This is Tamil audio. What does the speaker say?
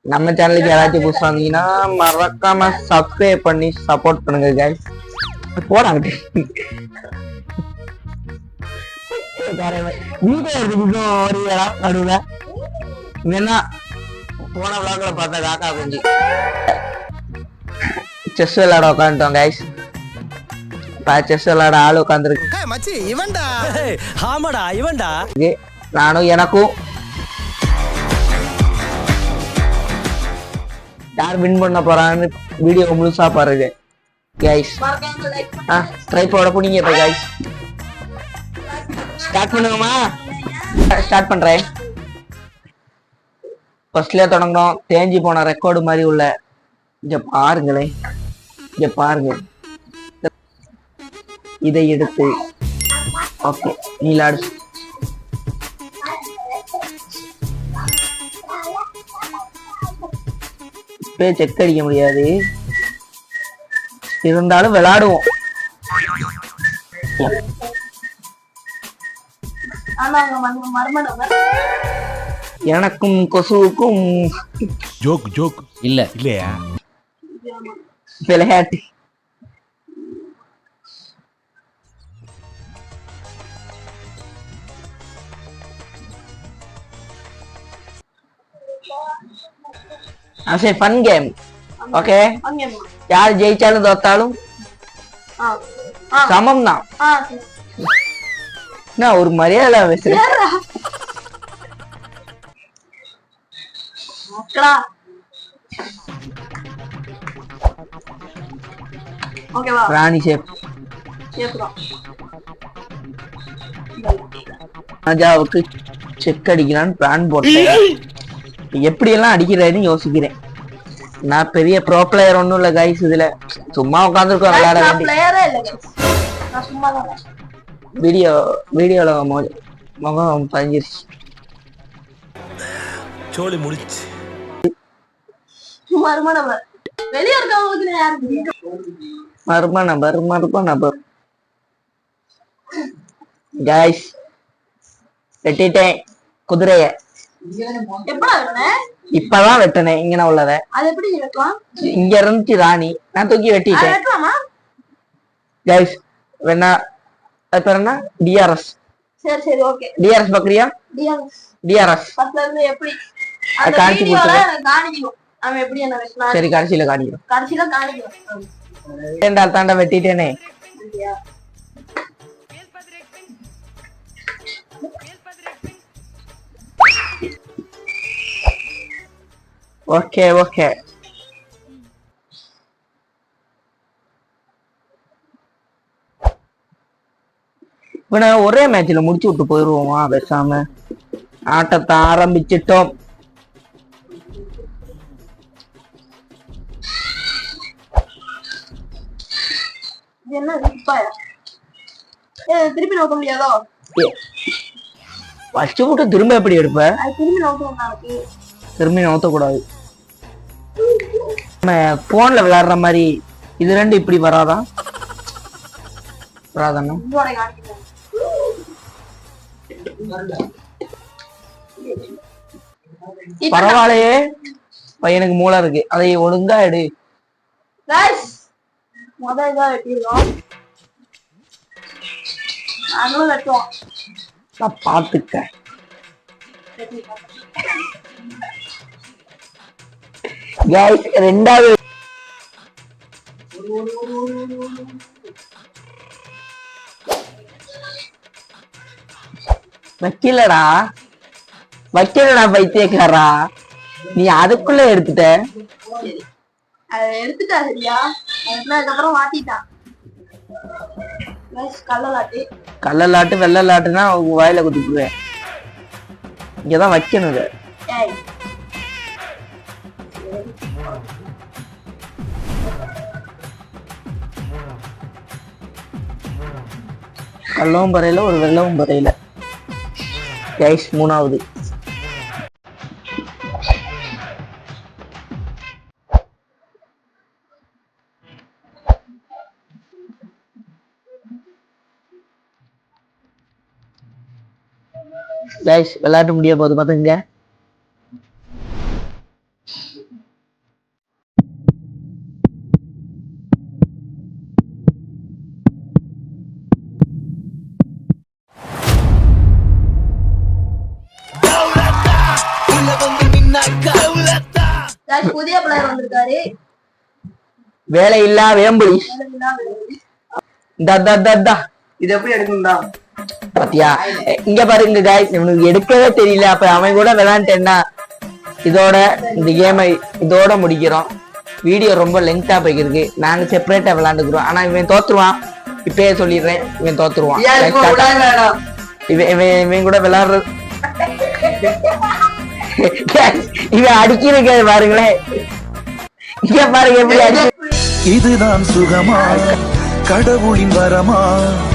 நம்ம சேனலுக்கு யாராச்சும் புதுசா வந்தீங்கன்னா மறக்காம சப்ஸ்கிரைப் பண்ணி சப்போர்ட் பண்ணுங்க கைஸ். போடாங்க நடுவுல வேணா போன விளாக்ல பார்த்தா காக்கா குஞ்சு செஸ் விளையாட உட்காந்துட்டோம் கைஸ். செஸ் விளையாட ஆள் உட்காந்துருக்கு. நானும் எனக்கும் யார் வின் பண்ண போறான்னு வீடியோ முழுசா பாருங்க கைஸ். ட்ரைபோட புடிங்க இப்ப கைஸ். ஸ்டார்ட் பண்ணுங்கம்மா. ஸ்டார்ட் பண்றேன். ஃபர்ஸ்ட்ல தொடங்கணும். தேஞ்சி போன ரெக்கார்டு மாதிரி உள்ள இங்க பாருங்களேன். இங்க பாருங்க. இதை எடுத்து ஓகே நீலாடு செக் அடிக்க முடியாது, இருந்தாலும் விளையாடுவோம். எனக்கும் கொசுவுக்கும் ஜோக் ஜோக் இல்ல இல்லையா விளையாட்டு. சரி ஃபன் கேம். ஓகே யார் ஜெயிச்சாலும் தோத்தாலும் சமம் தான். நான் ஒரு மரியாதை பேசுறேன். ராணி சேப் ராஜாவுக்கு செக் அடிக்கலான்னு பிளான் போட்டேன். எப்படி எல்லாம் அடிக்கிறாருன்னு யோசிக்கிறேன். நான் பெரிய ப்ரோ பிளேயர் ஒன்னும் இல்ல கைஸ். இதுல சும்மா உட்காந்துருக்கோம் விளையாட வேண்டிய. வீடியோல முகம் பதிஞ்சிருச்சு. சோலி முடிச்சு மர்ம நபர் கைஸ். வெட்டிட்டேன் குதிரைய. இப்பதான் வெட்டனேன். இங்க உள்ளத இங்க இருந்துச்சு ராணி, நான் தூக்கி வெட்டிட்டேன் கைஸ். வேணா அது பேர் என்ன? டிஆர்எஸ். சரி சரி ஓகே. டிஆர்எஸ் பக்கறியா? டிஆர்எஸ் எப்படி காட்சி காணிக்கணும். அவன் எப்படி என்ன வெட்டலாம்? சரி கடைசில காணிக்கணும். ஏண்டா தாண்டா வெட்டிட்டேனே. ஓகே ஓகே இப்ப நான் ஒரே மேட்ச்ல முடிச்சு விட்டு போயிருவோமா பேசாம. ஆட்டத்தை ஆரம்பிச்சிட்டோம். திருப்பி நோக்க முடியாதோ? ஃபர்ஸ்ட் போட்டு திரும்ப எப்படி எடுப்ப? திரும்பி நோத்த கூடாது. நம்ம போன்ல விளையாடுற மாதிரி இது ரெண்டு இப்படி வராதா? வராதாண்ணா? பரவாயில்லையே, பையனுக்கு மூளை இருக்கு. அதை ஒழுங்கா எடு. பாத்துக்க ரெண்டாவது வைக்கலடா பைத்தியக்காரா. நீ அதுக்குள்ள எடுத்துட்ட. எடுத்துட்டா சரியா? அதுக்கப்புறம் மாத்திட்டான். கல்லலாட்டு வெள்ளலாட்டுனா வாயில குத்திக்குவேன். இங்கதான் வைக்கணும். கல்லவும் பறையில ஒரு வெள்ளவும் பறையில கைஸ். மூணாவது கைஸ் விளையாட்டு முடிய போது பாத்துங்க. புதிய பிளேயர் வந்திருக்காரு. வேலை இல்லா வேம்புலி. இது எப்படி எடுக்கணும்டா? பாத்தியா இங்க பாருங்க காய்ஸ், இவனுக்கு எடுக்கவே தெரியல. அப்ப அவன் கூட விளையாண்டேன்னா இதோட இந்த கேமை இதோட முடிக்கிறோம். வீடியோ ரொம்ப லென்த்தா போய்க்கிருக்கு. நாங்க செப்பரேட்டா விளையாண்டுக்கிறோம். ஆனா இவன் தோத்துருவான், இப்பயே சொல்லிடுறேன். இவன் தோத்துருவான். இவன் கூட விளையாடுறது இவன் அடிக்கிறது பாருங்களேன். இங்க பாருங்க எப்படி அடி. இதுதான் சுகமா கடவுளின் வரமா?